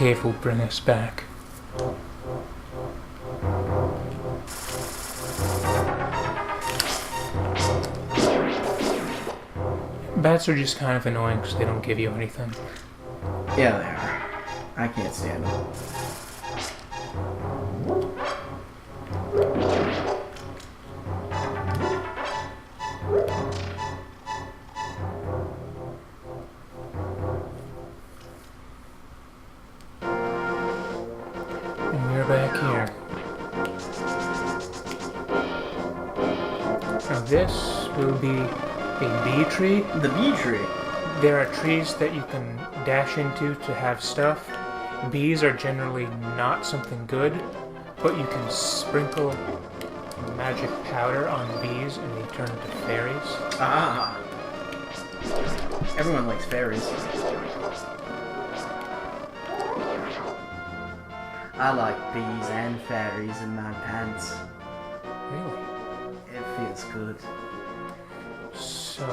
cave will bring us back. Bats are just kind of annoying because they don't give you anything. Yeah, they are. I can't stand them. And we're back here. Now this will be a bee tree. The bee tree? There are trees that you can dash into to have stuff. Bees are generally not something good, but you can sprinkle magic powder on bees and they turn into fairies. Ah. Everyone likes fairies. I like bees and fairies in my pants. Really? It feels good. So,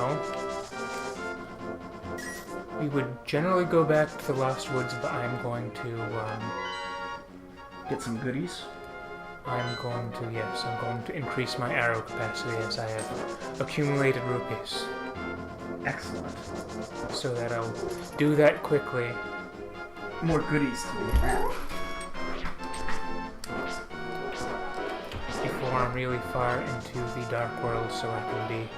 we would generally go back to the Lost Woods, but I'm going to, Get some goodies. I'm going to increase my arrow capacity as I have accumulated rupees. Excellent. So that I'll do that quickly. More goodies to be had. Before I'm really far into the Dark World, so I can be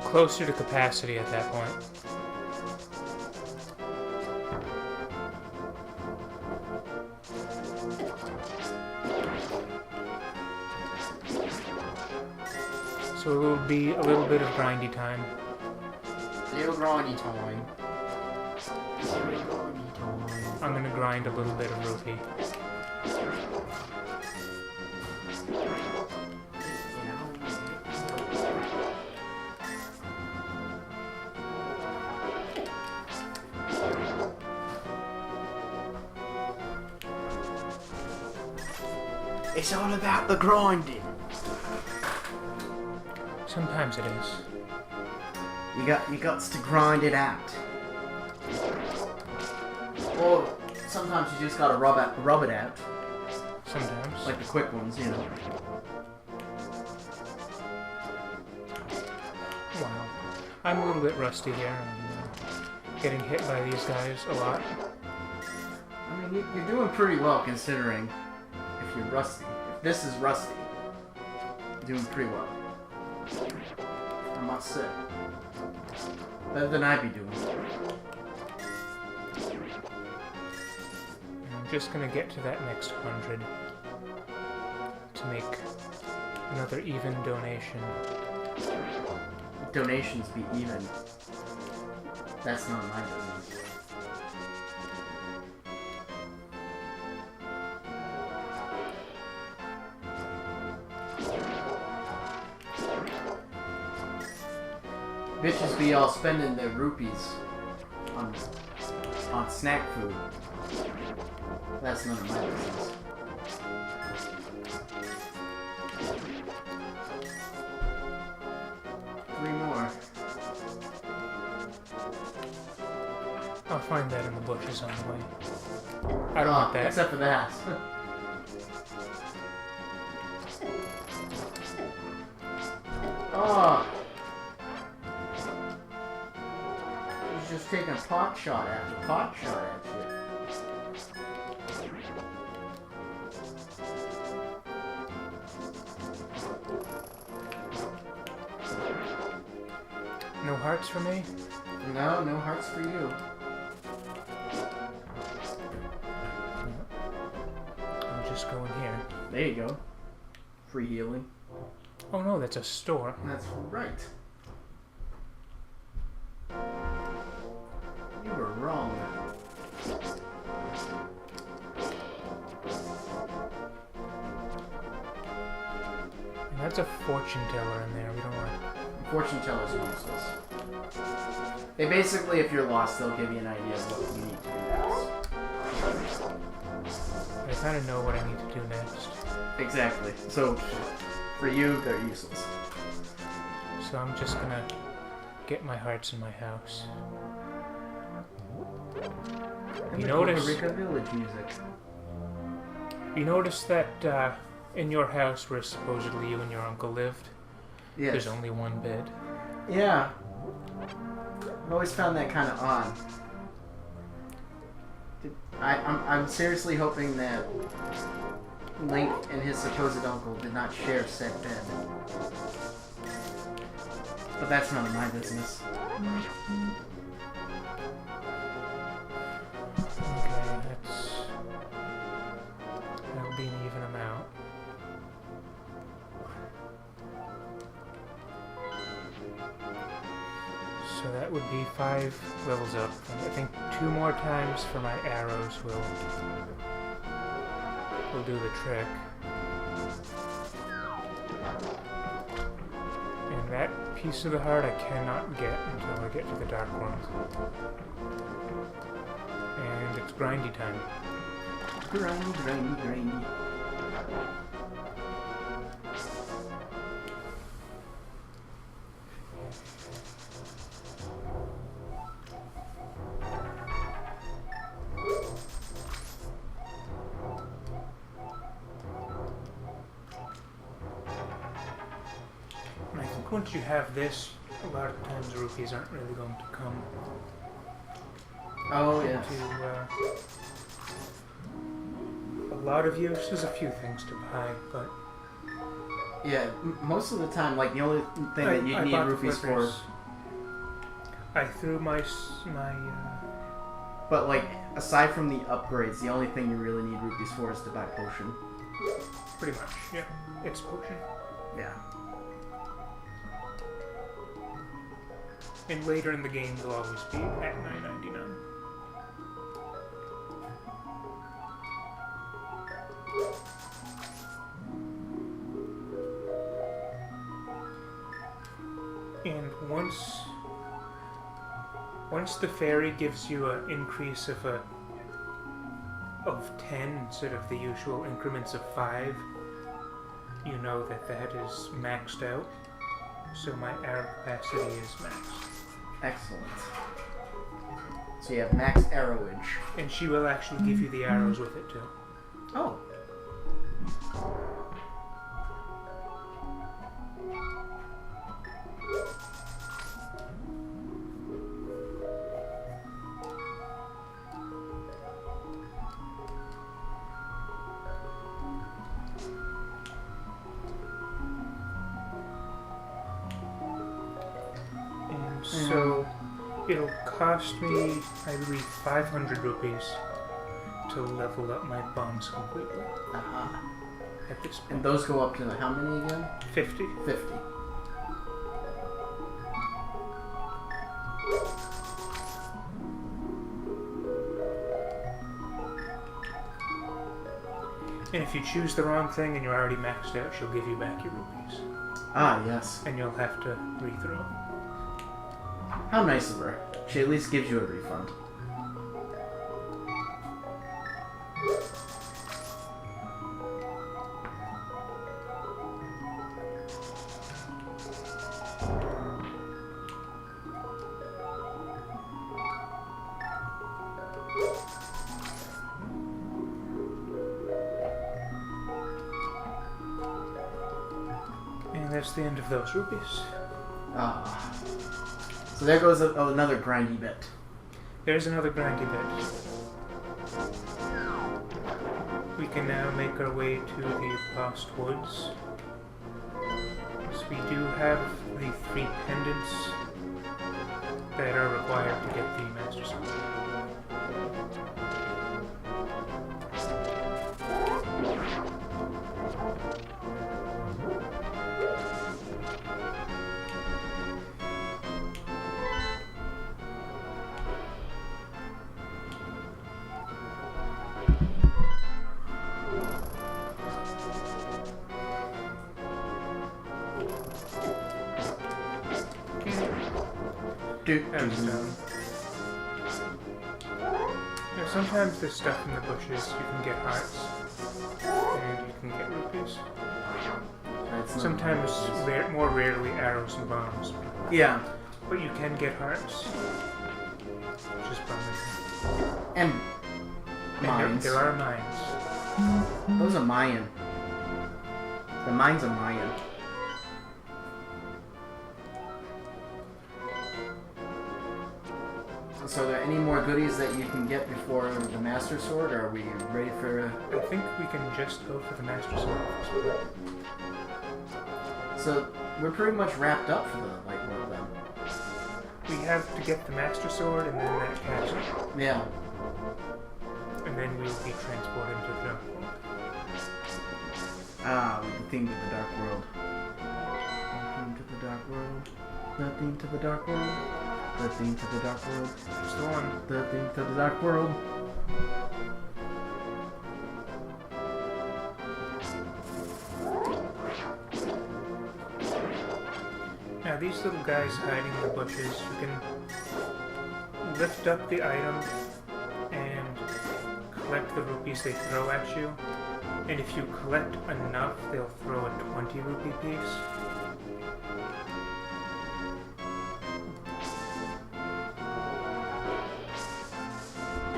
closer to capacity at that point. So it will be a little bit of grindy time. Little grindy time. I'm gonna grind a little bit of rupee. It's all about the grinding. Sometimes it is. You got to grind it out. Or sometimes you just gotta rub it out. Sometimes. Like the quick ones, you know. Wow. I'm a little bit rusty here. I'm getting hit by these guys a lot. I mean, you're doing pretty well considering if you're rusty. If this is rusty, you're doing pretty well. I must say. Better than I'd be doing. I'm just gonna get to that next 100 to make another even donation. Donations be even. That's not my business. Bitches be all spending their rupees on snack food. That's none of my business. Three more. I'll find that in the bushes on the way. I don't want that. Except for that. Oh. He's just taking pot shot after pot shot at you. No hearts for me? No, no hearts for you. I'll just go in here. There you go. Free healing. Oh no, that's a store. That's right. You were wrong. And that's a fortune teller in there. We don't want. Fortune tellers are useless. They basically, if you're lost, they'll give you an idea of what you need to do next. I kind of know what I need to do next. Exactly. So, for you, they're useless. So I'm just gonna get my hearts in my house. And You the notice- Kokorika Village music. You notice that in your house where supposedly you and your uncle lived, Yes. there's only one bed. Yeah. I've always found that kind of odd. I'm seriously hoping that Link and his supposed uncle did not share said bed. But that's none of my business. Okay, that'll be an even amount. So that would be 5 levels up. And I think 2 more times for my arrows will do the trick. And that piece of the heart I cannot get until I get to the Dark World. And it's grindy time. Grindy. And I think once you have this, a lot of times rupees aren't really going to come Oh, yes. to a lot of use. There's a few things to buy, but Yeah, most of the time, like, the only thing that you I need bought rupees for... flippers. I threw my But, like, aside from the upgrades, the only thing you really need rupees for is to buy potion. pretty much, yeah, it's potion. Yeah. And later in the game, they'll always be at $9.99. And once the fairy gives you an increase of 10 instead of the usual increments of 5, you know that is maxed out. So my arrow capacity is maxed. Excellent. So you have max arrowage. And she will actually give you the arrows with it too. Oh. And so it'll cost me, I believe, 500 rupees to level up my bombs completely Uh-huh. at this point. And those go up to how many again? 50. 50. And if you choose the wrong thing and you're already maxed out, she'll give you back your rupees. Ah, yes. And you'll have to rethrow. How nice of her. She at least gives you a refund. And that's the end of those rupees. Ah. So there goes another grindy bit. There's another grindy bit. We can now make our way to the Lost Woods. So we do have the 3 pendants that are required to get the Master Sword. Now sometimes there's stuff in the bushes, you can get hearts, and you can get rupees. Sometimes, more rarely, arrows and bombs. Yeah. But you can get hearts, which is promising. And And mines. there are mines. Those are Mayan. The mines are Mayan. So are there any more goodies that you can get before the Master Sword, or are we ready for... I think we can just go for the Master Sword. So we're pretty much wrapped up for the Light World then. We have to get the Master Sword and then that castle. Yeah. And then we'll be transported to the Dark World. Ah, with the theme to the Dark World. The theme to the Dark World. The theme to the Dark World. The theme to the Dark World. That's the one. The theme to the Dark World. Now these little guys hiding in the bushes, you can lift up the item and collect the rupees they throw at you. And if you collect enough, they'll throw a 20 rupee piece.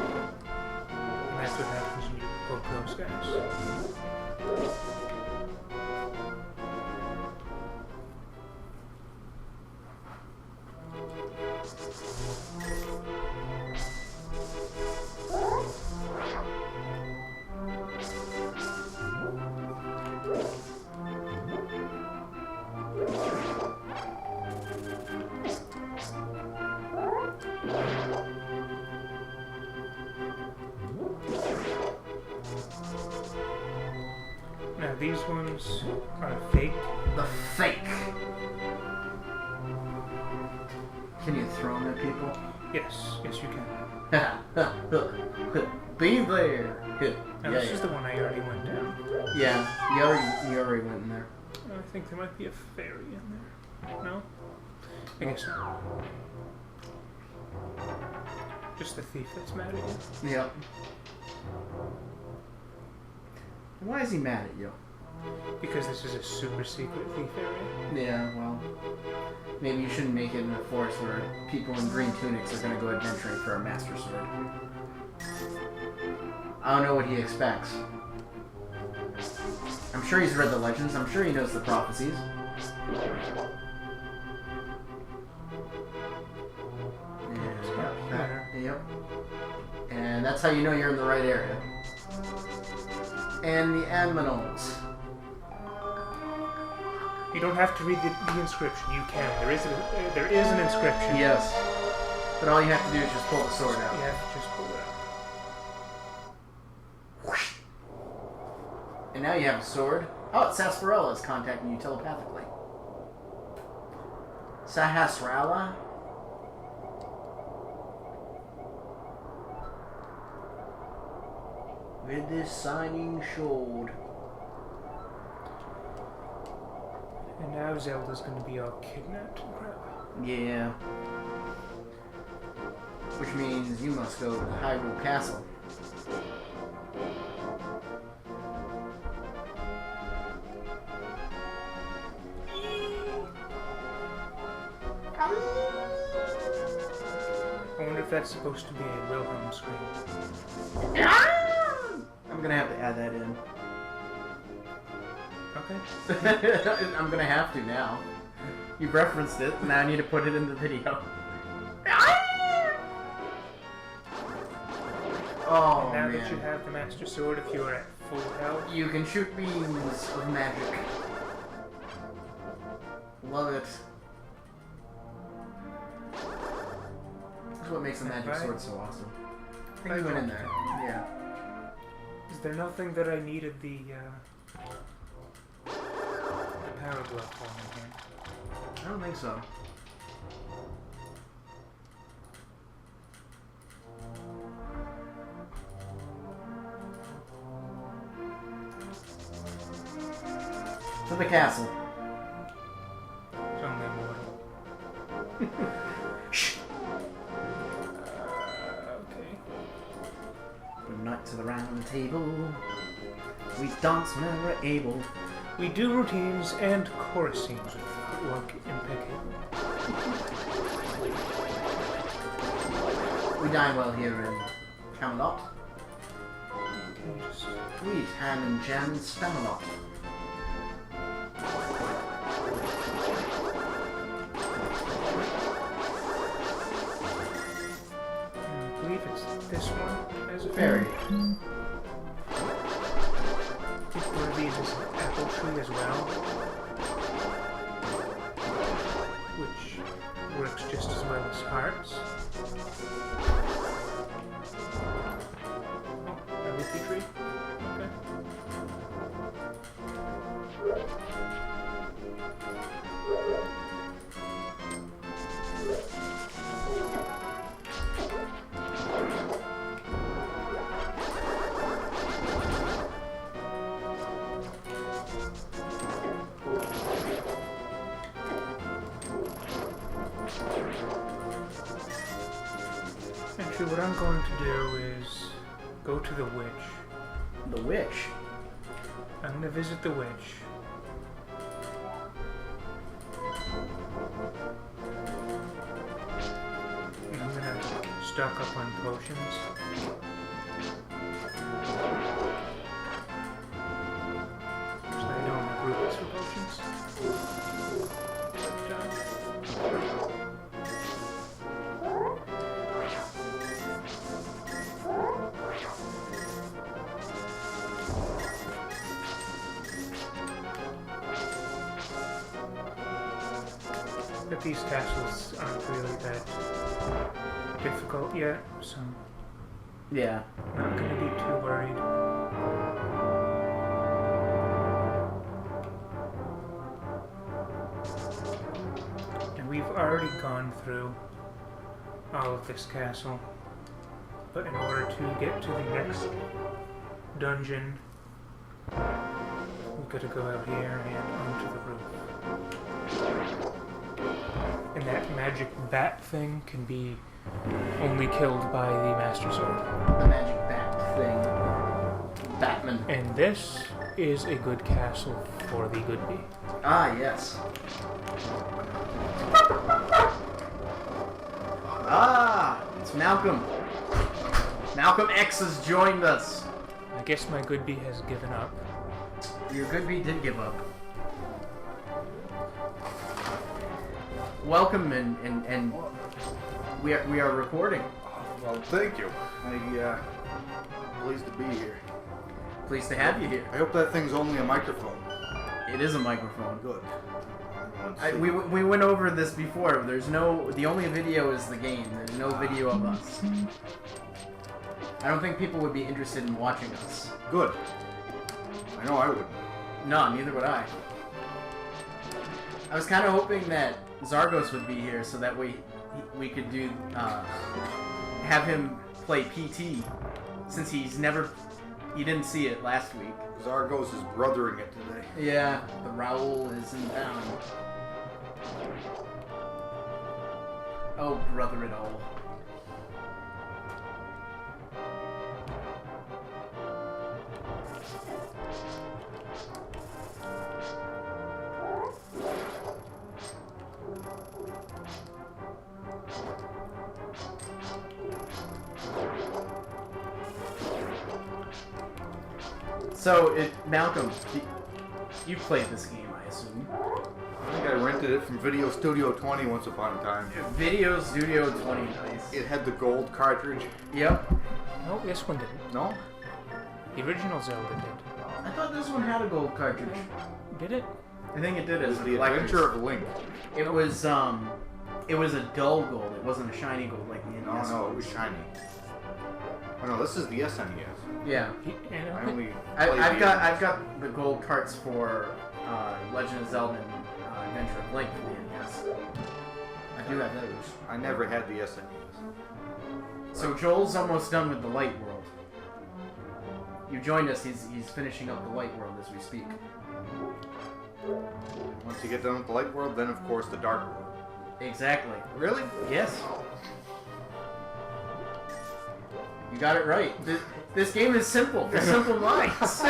And that's what happens when you poke those guys. Now these ones are fake. The fake. Can you throw them at people? Yes, yes you can. Be there. Now this is the one I already went down. Yeah, you already went in there. I think there might be a fairy in there. No? I guess not. Just the thief that's mad at you. Yep. Why is he mad at you? Because this is a super secret thief area. Yeah, well, maybe you shouldn't make it in a forest where people in green tunics are gonna go adventuring for a Master Sword. I don't know what he expects. I'm sure he's read the legends. I'm sure he knows the prophecies. Yep. And that's how you know you're in the right area. And the aminals. You don't have to read the inscription. You can. There is an inscription. Yes. But all you have to do is just pull the sword out. You have to just pull it out. Whoosh. And now you have a sword. Oh, it's Sarsaparilla is contacting you telepathically. Sahasrara? With this shining sword. And now Zelda's going to be all kidnapped and crap. Yeah. Which means you must go to Hyrule Castle. I wonder if that's supposed to be a Wilhelm scream. I'm gonna have to add that in. Okay. I'm gonna have to now. You've referenced it, now I need to put it in the video. Oh, Now man. that you have the Master Sword, if you are at full health, You can shoot beams of magic. Love it. That's what makes a magic Right. sword so awesome. I think I you went in don't- there. Yeah. is there nothing that I needed the power glove for in here? I don't think so. To the castle. It's only immortal. Shh. Okay. Good night to the round table. We dance whenever we're able. We do routines and chorus scenes with footwork impeccable. We dine well here in Camelot. Okay, just... Sweet, ham and jam and Spamalot. I believe it's this one as a Fairy. I think one of these is an apple tree as well, which works just as well as hearts. Oh, a leafy tree? Okay. Actually, what I'm going to do is go to the witch. The witch. I'm going to visit the witch. And I'm going to stock up on potions. Actually, I don't have rupees for potions. But these castles aren't really that difficult yet, so Yeah. I'm not going to be too worried. And we've already gone through all of this castle, but in order to get to the next dungeon, we've got to go out here and onto the roof. And that magic bat thing can be only killed by the Master Sword. The magic bat thing. Batman. And this is a good castle for the good bee. Ah, yes. Ah, it's Malcolm. Malcolm X has joined us. I guess my good bee has given up. Your good bee did give up. Welcome, and we are recording. Well, thank you. I'm pleased to be here. Pleased to have you here. I hope that thing's only a microphone. It is a microphone. Good. We went over this before. The only video is the game. There's no video of us. I don't think people would be interested in watching us. Good. I know I wouldn't. No, neither would I. I was kind of hoping that Zargos would be here so that we could do have him play PT, since he didn't see it last week. Zargos is brothering it today. Yeah, the Raoul is in town. Oh, brother it all. So, Malcolm, you played this game, I assume. I think I rented it from Video Studio 20 once upon a time. Video Studio 20, nice. It had the gold cartridge. Yep. No, this one didn't. No? The original Zelda did. I thought this one had a gold cartridge. Did it? I think it did It as was a the collector's. Adventure of Link. It was a dull gold. It wasn't a shiny gold like the NES. No, it was shiny. Oh no, this is the SNES. Yeah. And I I only I've played got the gold carts for Legend of Zelda and Adventure of Link for the NES. I do have those. I never had the SNES. So Joel's almost done with the light world. You joined us. He's finishing up the light world as we speak. Once you get done with the light world, then of course the dark world. Exactly. Really? Yes. You got it right. This game is simple for simple minds.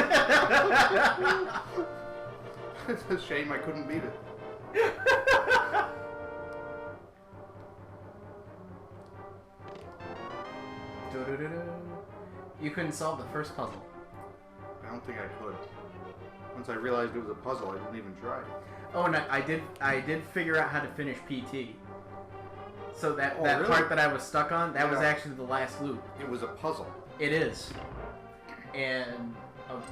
It's a shame I couldn't beat it. You couldn't solve the first puzzle. I don't think I could. Once I realized it was a puzzle, I didn't even try. Oh, and I did figure out how to finish PT. So that really? part that I was stuck on, that was actually the last loop. It was a puzzle. It is. And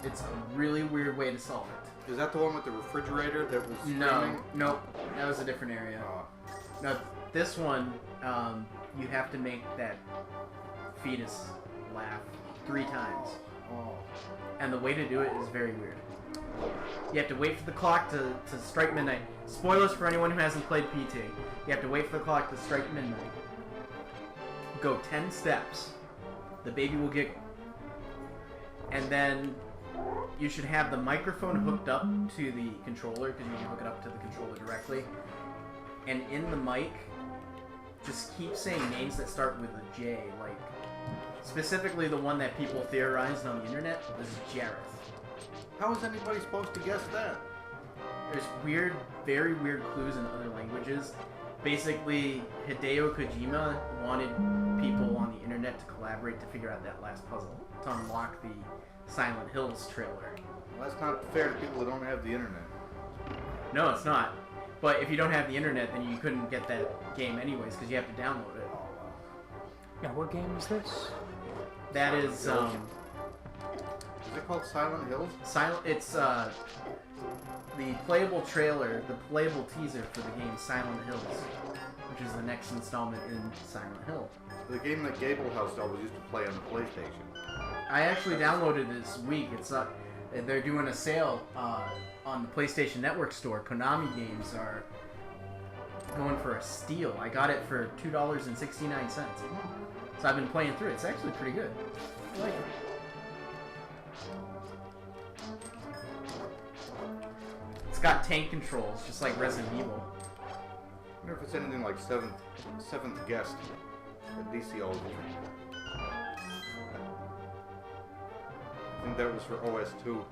it's a really weird way to solve it. Is that the one with the refrigerator that was screaming? No, that was a different area. No, this one, you have to make that fetus laugh 3 times. Oh. And the way to do it is very weird. You have to wait for the clock to strike midnight. Spoilers for anyone who hasn't played PT. You have to wait for the clock to strike midnight. Go 10 steps. The baby will giggle. And then you should have the microphone hooked up to the controller, because you can hook it up to the controller directly. And in the mic, just keep saying names that start with a J, like specifically the one that people theorized on the internet was Jareth. How is anybody supposed to guess that? There's weird, very weird clues in other languages. Basically, Hideo Kojima wanted people on the internet to collaborate to figure out that last puzzle, to unlock the Silent Hills trailer. Well, that's not fair to people that don't have the internet. No, it's not. But if you don't have the internet, then you couldn't get that game anyways, because you have to download it. Now, what game is this? That is, Is it called Silent Hills? It's, the playable trailer, the playable teaser for the game Silent Hills, which is the next installment in Silent Hill. The game that Gable House always used to play on the PlayStation. I actually downloaded it this week. It's they're doing a sale on the PlayStation Network store. Konami games are going for a steal. I got it for $2.69. So I've been playing through it. It's actually pretty good. I like it. It's got tank controls, just like Resident Evil. I wonder if it's anything like Seventh Guest that DC always used. I think that was for OS2.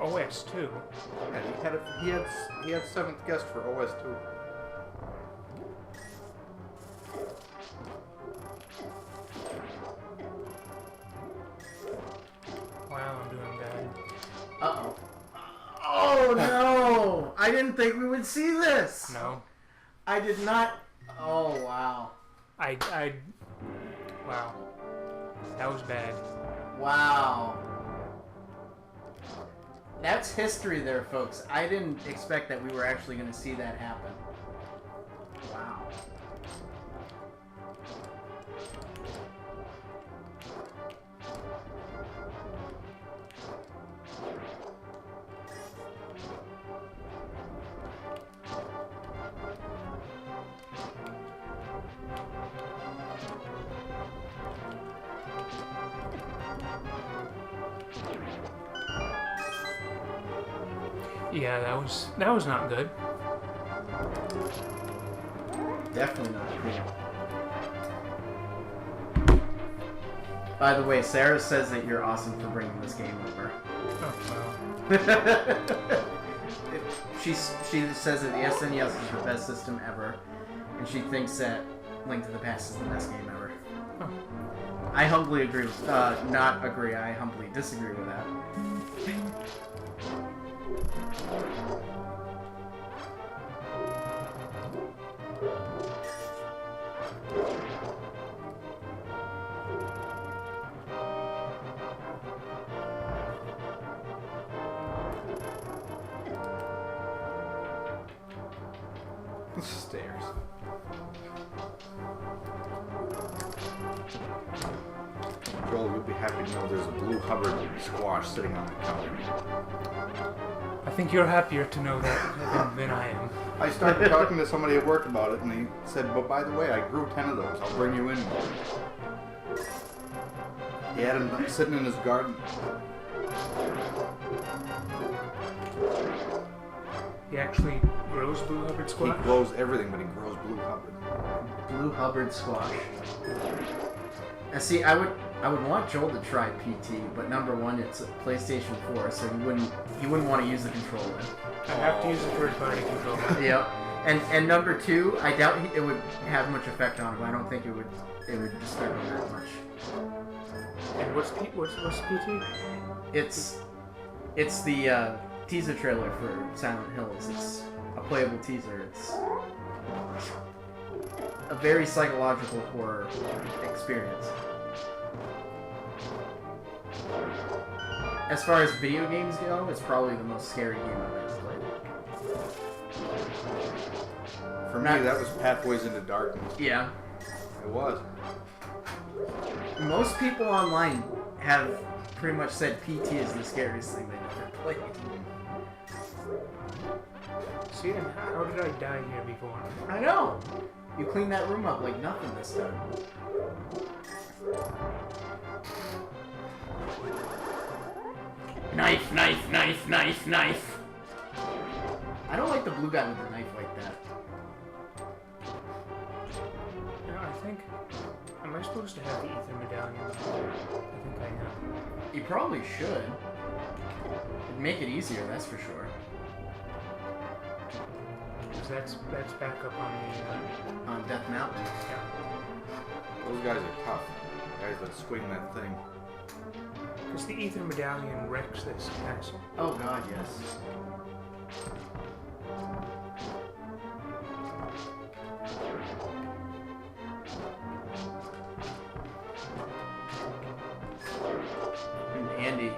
OS2. Yeah, he had Seventh Guest for OS2. Wow, I'm doing bad. Uh-oh. Oh, no! I didn't think we would see this! No. I did not... Oh, wow. Wow. That was bad. Wow. That's history there, folks. I didn't expect that we were actually going to see that happen. Wow. Yeah, that was not good. Definitely not good. By the way, Sarah says that you're awesome for bringing this game over. Oh, well. She says that the SNES is the best system ever, and she thinks that Link to the Past is the best game ever. Huh. I humbly agree with, not agree, I humbly disagree with that. Stairs. Joel, you'll be happy to know there's a blue Hubbard squash sitting on the counter. I think you're happier to know that than I am. I started talking to somebody at work about it, and he said, but by the way, I grew 10 of those. I'll bring you in more. He had them sitting in his garden. He actually grows Blue Hubbard He squash? grows everything, but he grows blue Hubbard. Blue Hubbard squash. And see, I would want Joel to try PT, but number one, it's a PlayStation 4, so he wouldn't want to use the controller. I have to use a third-party controller. Yep. And number 2, I doubt it would have much effect on him. I don't think it would disturb him that much. And what's PT? It's the teaser trailer for Silent Hills. It's a playable teaser. It's a very psychological horror experience. As far as video games go, it's probably the most scary game I've ever played. For me, that was Pathways into Darkness. Yeah. It was. Most people online have pretty much said PT is the scariest thing they've ever played. See, and how did I die here before? I know! You cleaned that room up like nothing this time. Knife, knife, knife, knife, knife! I don't like the blue guy with the knife like that. No, I think... Am I supposed to have the ether medallion? I think I am. You probably should. It'd make it easier, that's for sure. Because that's back up on the... On Death Mountain. yeah. Those guys are tough. Guys that swing that thing. Because the ether medallion wrecks this castle. Oh god, yes. And Andy,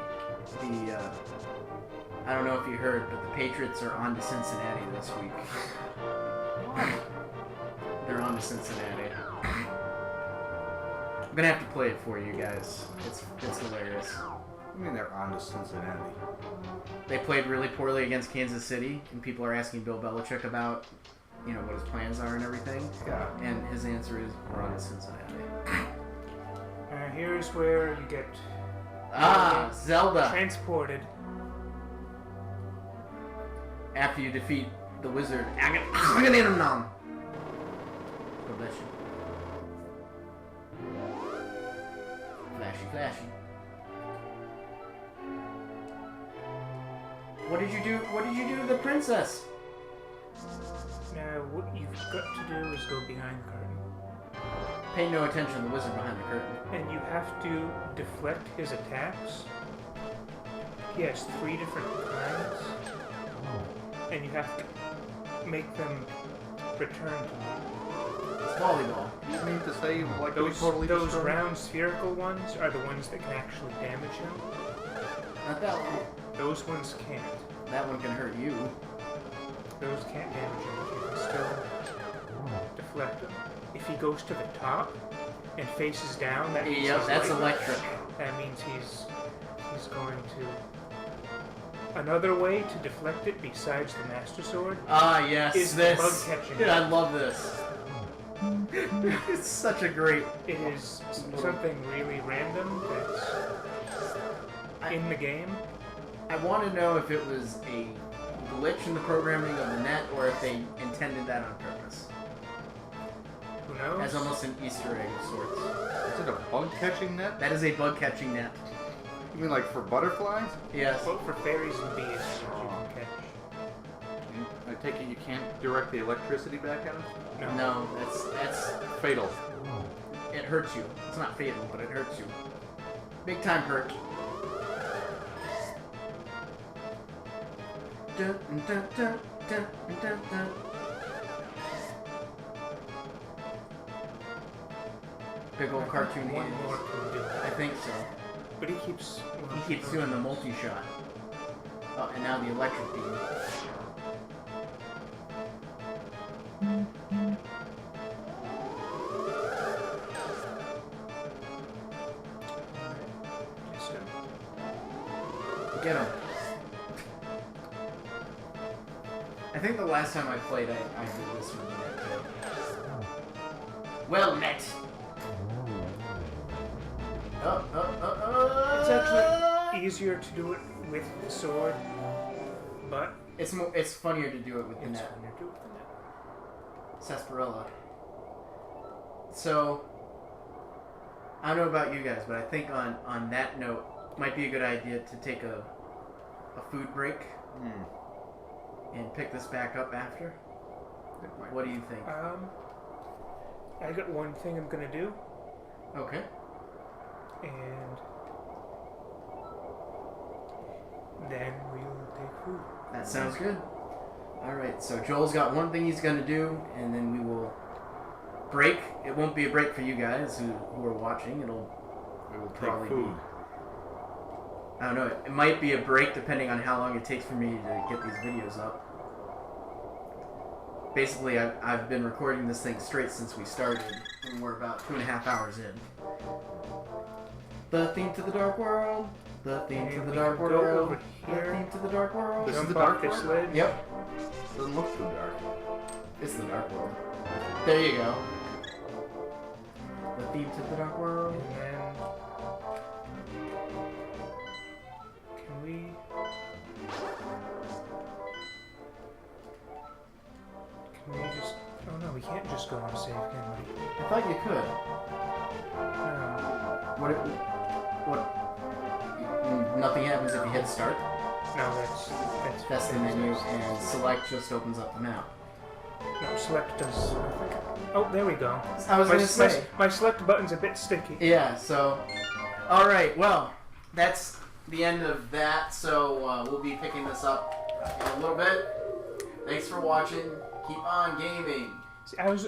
I don't know if you heard, but the Patriots are on to Cincinnati this week. They're on to Cincinnati. I'm gonna have to play it for you guys. It's hilarious. I mean, they're on to Cincinnati. They played really poorly against Kansas City, and people are asking Bill Belichick about, what his plans are and everything. Yeah. And his answer is, we're on to Cincinnati. Here's where you get... Zelda! transported. After you defeat the wizard, Agamemnon. God bless you. Flashy, flashy. What did you do? What did you do to the princess? Now, what you've got to do is go behind the curtain. Pay no attention to the wizard behind the curtain. And you have to deflect his attacks. He has 3 different kinds. And you have to make them return to you. It's volleyball. You mean to say like Those totally destroyed? round spherical ones are the ones that can actually damage him. Not that one. Those ones can't. That one can hurt you. Those can't damage him, but you can still deflect him. If he goes to the top and faces down, that means Yep, he's that's light. electric. That means he's going to... Another way to deflect it besides the Master Sword Ah, yes, is this. bug catching. Dude, I love this. It's such a great... It is something really random that's in the game. I want to know if it was a glitch in the programming of the net or if they intended that on purpose. Who knows? As almost an Easter egg of sorts. Is it a bug catching net? That is a bug catching net. You mean like for butterflies? Yes. Well, for fairies and bees that you can catch. I take it you can't direct the electricity back at them? No, that's Fatal. it hurts you. It's not fatal, but it hurts you. Big time hurt. Dun, dun, dun, dun, dun, dun. Big old cartoon One hands. more can do it. I think so. But he keeps... He keeps doing the multi-shot. Oh, and now the electric beam. Get him. I think the last time I played, I did this one net too. Well met. It's actually easier to do it with the sword, but It's funnier to do it with the it's net. funnier to do it with the net. Sarsaparilla. So, I don't know about you guys, but I think on that note, might be a good idea to take a food break and pick this back up after. What do you think? I got one thing I'm gonna do, Okay. and then we'll take food. That sounds good. Alright, so Joel's got one thing he's gonna do, and then we will break. It won't be a break for you guys who are watching. We will probably take food. I don't know. It might be a break depending on how long it takes for me to get these videos up. Basically, I've been recording this thing straight since we started, and we're about 2.5 hours in. The theme to the dark world. The theme to the dark world. over The here. theme to the dark world. This is Jump the off dark this world? ledge. Yep. Doesn't look too dark. It's the dark world. There you go. The theme to the dark world. And then can we? Can we just? Oh no, we can't just go on save, can we? I thought you could. No. What? Nothing happens if you hit start. No, That's the menu, and select just opens up the map. No, select does. Oh, there we go. I was gonna say. My select button's a bit sticky. Yeah. So, all right. Well, that's the end of that. So we'll be picking this up in a little bit. Thanks for watching. Keep on gaming. See, I was